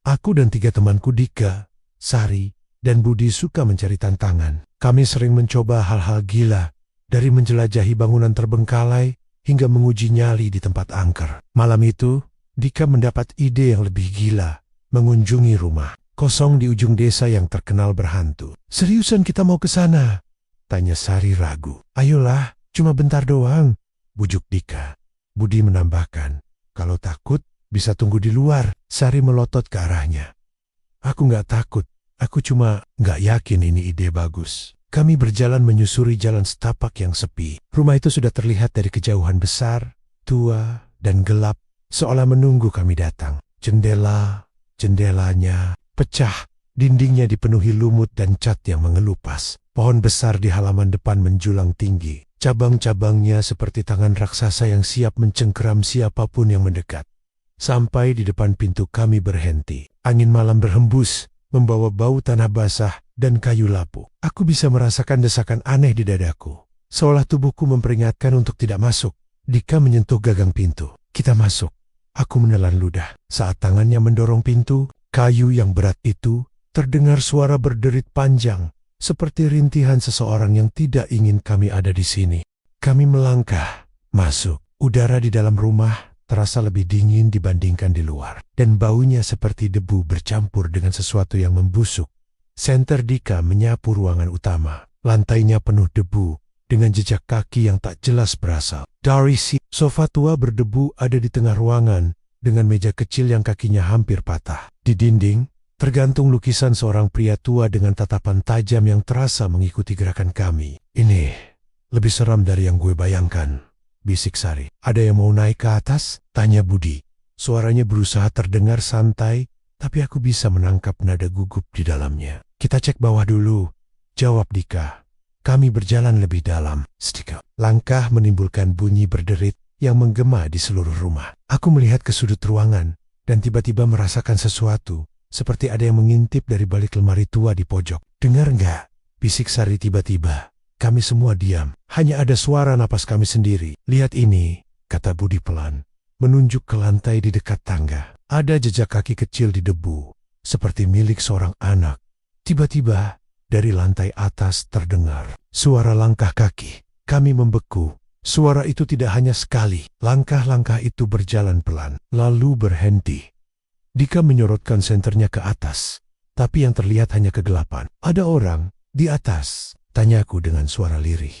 Aku dan 3 temanku Dika, Sari, dan Budi suka mencari tantangan. Kami sering mencoba hal-hal gila, dari menjelajahi bangunan terbengkalai hingga menguji nyali di tempat angker. Malam itu, Dika mendapat ide yang lebih gila, mengunjungi rumah kosong di ujung desa yang terkenal berhantu. "Seriusan kita mau ke sana?" tanya Sari ragu. "Ayolah, cuma bentar doang," bujuk Dika. Budi menambahkan, "Kalau takut, bisa tunggu di luar." Sari melotot ke arahnya. "Aku nggak takut, aku cuma nggak yakin ini ide bagus." Kami berjalan menyusuri jalan setapak yang sepi. Rumah itu sudah terlihat dari kejauhan besar, tua, dan gelap, seolah menunggu kami datang. Jendelanya pecah, dindingnya dipenuhi lumut dan cat yang mengelupas. Pohon besar di halaman depan menjulang tinggi. Cabang-cabangnya seperti tangan raksasa yang siap mencengkeram siapapun yang mendekat. Sampai di depan pintu kami berhenti. Angin malam berhembus, membawa bau tanah basah dan kayu lapuk. Aku bisa merasakan desakan aneh di dadaku, seolah tubuhku memperingatkan untuk tidak masuk. Dika menyentuh gagang pintu. "Kita masuk." Aku menelan ludah. Saat tangannya mendorong pintu, kayu yang berat itu, terdengar suara berderit panjang, seperti rintihan seseorang yang tidak ingin kami ada di sini. Kami melangkah, masuk. Udara di dalam rumah terasa lebih dingin dibandingkan di luar, dan baunya seperti debu bercampur dengan sesuatu yang membusuk. Senter Dika menyapu ruangan utama. Lantainya penuh debu, dengan jejak kaki yang tak jelas berasal. Dari sofa tua berdebu ada di tengah ruangan, dengan meja kecil yang kakinya hampir patah. Di dinding, tergantung lukisan seorang pria tua dengan tatapan tajam yang terasa mengikuti gerakan kami. "Ini lebih seram dari yang gue bayangkan," bisik Sari. "Ada yang mau naik ke atas?" tanya Budi. Suaranya berusaha terdengar santai, tapi aku bisa menangkap nada gugup di dalamnya. "Kita cek bawah dulu," jawab Dika. Kami berjalan lebih dalam. Sedikit. Langkah menimbulkan bunyi berderit yang menggema di seluruh rumah. Aku melihat ke sudut ruangan dan tiba-tiba merasakan sesuatu, seperti ada yang mengintip dari balik lemari tua di pojok. "Dengar nggak?" bisik Sari tiba-tiba. Kami semua diam. Hanya ada suara napas kami sendiri. "Lihat ini," kata Budi pelan, menunjuk ke lantai di dekat tangga. Ada jejak kaki kecil di debu, seperti milik seorang anak. Tiba-tiba, dari lantai atas terdengar suara langkah kaki. Kami membeku. Suara itu tidak hanya sekali. Langkah-langkah itu berjalan pelan, lalu berhenti. Dika menyorotkan senternya ke atas, tapi yang terlihat hanya kegelapan. "Ada orang di atas?" tanyaku dengan suara lirih.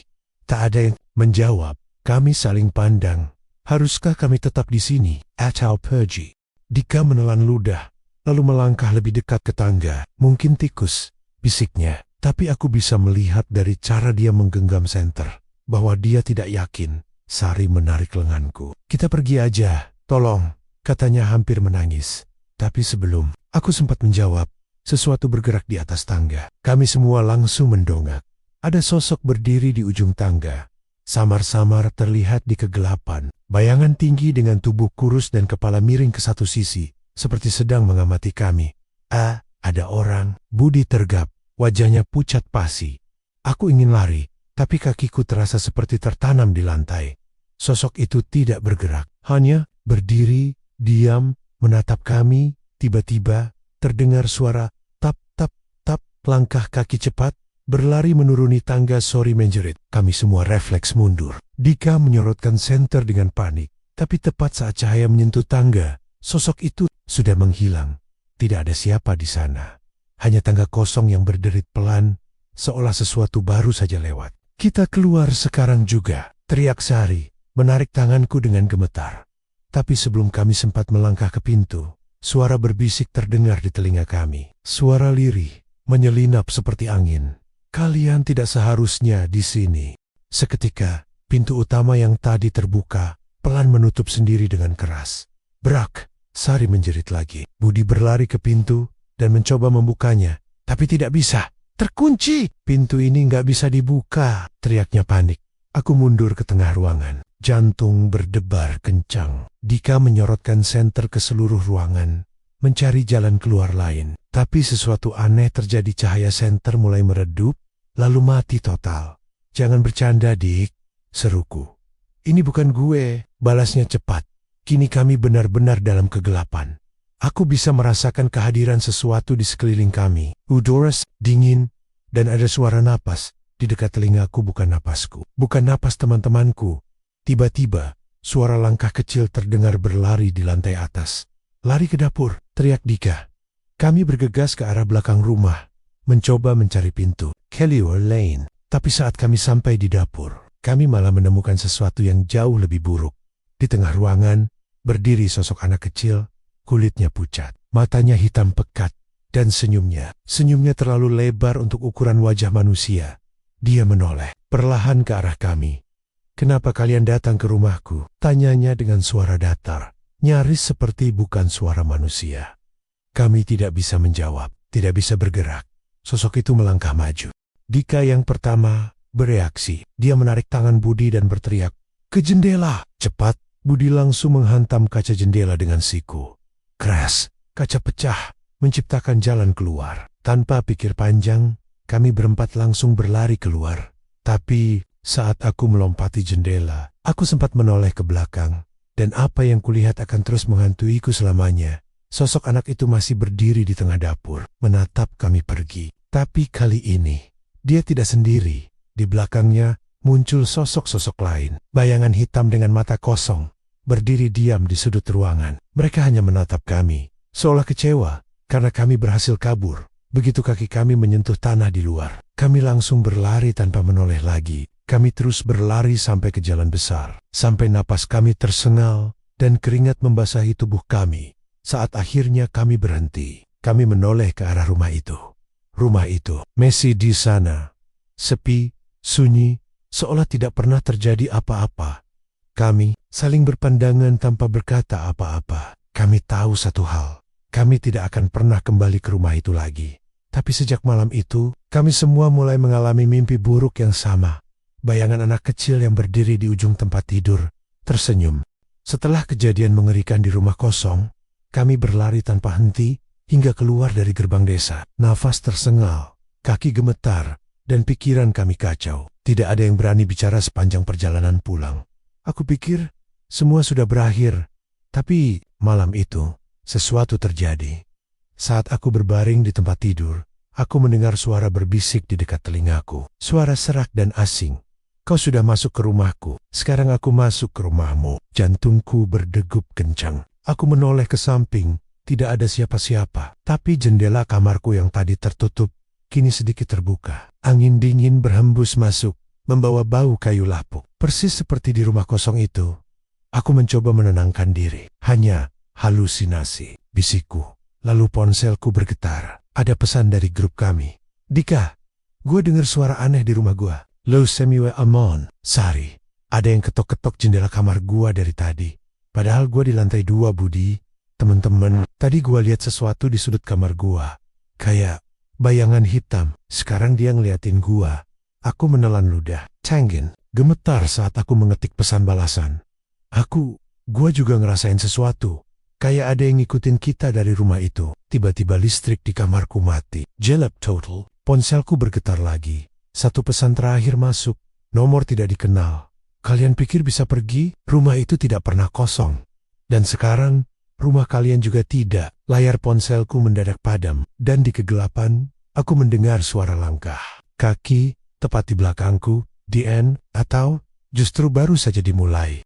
Tak ada yang menjawab. Kami saling pandang. "Haruskah kami tetap di sini atau pergi?" Dika menelan ludah, lalu melangkah lebih dekat ke tangga. "Mungkin tikus," bisiknya. Tapi aku bisa melihat dari cara dia menggenggam senter, bahwa dia tidak yakin. Sari menarik lenganku. "Kita pergi aja, tolong," katanya hampir menangis. Tapi sebelum aku sempat menjawab, sesuatu bergerak di atas tangga. Kami semua langsung mendongak. Ada sosok berdiri di ujung tangga. Samar-samar terlihat di kegelapan. Bayangan tinggi dengan tubuh kurus dan kepala miring ke satu sisi, seperti sedang mengamati kami. Ada orang." Budi tergap. Wajahnya pucat pasi. Aku ingin lari, tapi kakiku terasa seperti tertanam di lantai. Sosok itu tidak bergerak, hanya berdiri, diam, menatap kami. Tiba-tiba, terdengar suara tap, tap, tap, langkah kaki cepat, berlari menuruni tangga. Sori menjerit. Kami semua refleks mundur. Dika menyorotkan senter dengan panik, tapi tepat saat cahaya menyentuh tangga, sosok itu sudah menghilang. Tidak ada siapa di sana. Hanya tangga kosong yang berderit pelan, seolah sesuatu baru saja lewat. "Kita keluar sekarang juga," teriak Sari, menarik tanganku dengan gemetar. Tapi sebelum kami sempat melangkah ke pintu, suara berbisik terdengar di telinga kami. Suara lirih, menyelinap seperti angin. "Kalian tidak seharusnya di sini." Seketika, pintu utama yang tadi terbuka, pelan menutup sendiri dengan keras. "Brak!" Sari menjerit lagi. Budi berlari ke pintu dan mencoba membukanya, tapi tidak bisa. "Terkunci! Pintu ini nggak bisa dibuka!" teriaknya panik. Aku mundur ke tengah ruangan. Jantung berdebar kencang. Dika menyorotkan senter ke seluruh ruangan, mencari jalan keluar lain. Tapi sesuatu aneh terjadi. Cahaya senter mulai meredup, lalu mati total. "Jangan bercanda, Dik," seruku. "Ini bukan gue," balasnya cepat. Kini kami benar-benar dalam kegelapan. Aku bisa merasakan kehadiran sesuatu di sekeliling kami. Udara dingin, dan ada suara napas. Di dekat telingaku bukan napasku, bukan napas teman-temanku. Tiba-tiba, suara langkah kecil terdengar berlari di lantai atas. Lari ke dapur, teriak Dika. Kami bergegas ke arah belakang rumah, mencoba mencari pintu. Kellywood Lane. Tapi saat kami sampai di dapur, kami malah menemukan sesuatu yang jauh lebih buruk. Di tengah ruangan, berdiri sosok anak kecil, kulitnya pucat, matanya hitam pekat, dan senyumnya terlalu lebar untuk ukuran wajah manusia. Dia menoleh perlahan ke arah kami. Kenapa kalian datang ke rumahku? Tanyanya dengan suara datar, nyaris seperti bukan suara manusia. Kami tidak bisa menjawab, tidak bisa bergerak. Sosok itu melangkah maju. Dika yang pertama bereaksi. Dia menarik tangan Budi dan berteriak, "Ke jendela!" Cepat, Budi langsung menghantam kaca jendela dengan siku. Keras, kaca pecah, menciptakan jalan keluar. Tanpa pikir panjang, kami berempat langsung berlari keluar. Tapi saat aku melompati jendela, aku sempat menoleh ke belakang. Dan apa yang kulihat akan terus menghantuiku selamanya. Sosok anak itu masih berdiri di tengah dapur, menatap kami pergi. Tapi kali ini, dia tidak sendiri. Di belakangnya muncul sosok-sosok lain. Bayangan hitam dengan mata kosong, berdiri diam di sudut ruangan. Mereka hanya menatap kami, seolah kecewa karena kami berhasil kabur. Begitu kaki kami menyentuh tanah di luar, kami langsung berlari tanpa menoleh lagi. Kami terus berlari sampai ke jalan besar, sampai napas kami tersengal dan keringat membasahi tubuh kami. Saat akhirnya kami berhenti, kami menoleh ke arah rumah itu. Rumah itu masih di sana, sepi, sunyi, seolah tidak pernah terjadi apa-apa. Kami saling berpandangan tanpa berkata apa-apa. Kami tahu satu hal, kami tidak akan pernah kembali ke rumah itu lagi. Tapi sejak malam itu, kami semua mulai mengalami mimpi buruk yang sama. Bayangan anak kecil yang berdiri di ujung tempat tidur, tersenyum. Setelah kejadian mengerikan di rumah kosong, kami berlari tanpa henti hingga keluar dari gerbang desa. Nafas tersengal, kaki gemetar, dan pikiran kami kacau. Tidak ada yang berani bicara sepanjang perjalanan pulang. Aku pikir semua sudah berakhir, tapi malam itu sesuatu terjadi. Saat aku berbaring di tempat tidur, aku mendengar suara berbisik di dekat telingaku. Suara serak dan asing. Kau sudah masuk ke rumahku, sekarang aku masuk ke rumahmu. Jantungku berdegup kencang. Aku menoleh ke samping, tidak ada siapa-siapa. Tapi jendela kamarku yang tadi tertutup, kini sedikit terbuka. Angin dingin berhembus masuk, membawa bau kayu lapuk. Persis seperti di rumah kosong itu. Aku mencoba menenangkan diri. Hanya halusinasi, bisikku. Lalu ponselku bergetar. Ada pesan dari grup kami. Dika, gue dengar suara aneh di rumah gue. Lo semiwe amon. Sari, ada yang ketok-ketok jendela kamar gue dari tadi. Padahal gue di lantai 2, Budi. Temen-temen, tadi gue lihat sesuatu di sudut kamar gue. Kayak bayangan hitam. Sekarang dia ngeliatin gue. Aku menelan ludah. Tanggin, gemetar saat aku mengetik pesan balasan. Gue juga ngerasain sesuatu. Kayak ada yang ngikutin kita dari rumah itu. Tiba-tiba listrik di kamarku mati. Jelek total. Ponselku bergetar lagi. Satu pesan terakhir masuk. Nomor tidak dikenal. Kalian pikir bisa pergi? Rumah itu tidak pernah kosong. Dan sekarang, rumah kalian juga tidak. Layar ponselku mendadak padam. Dan di kegelapan, aku mendengar suara langkah. Kaki, tepat di belakangku. The end, atau justru baru saja dimulai.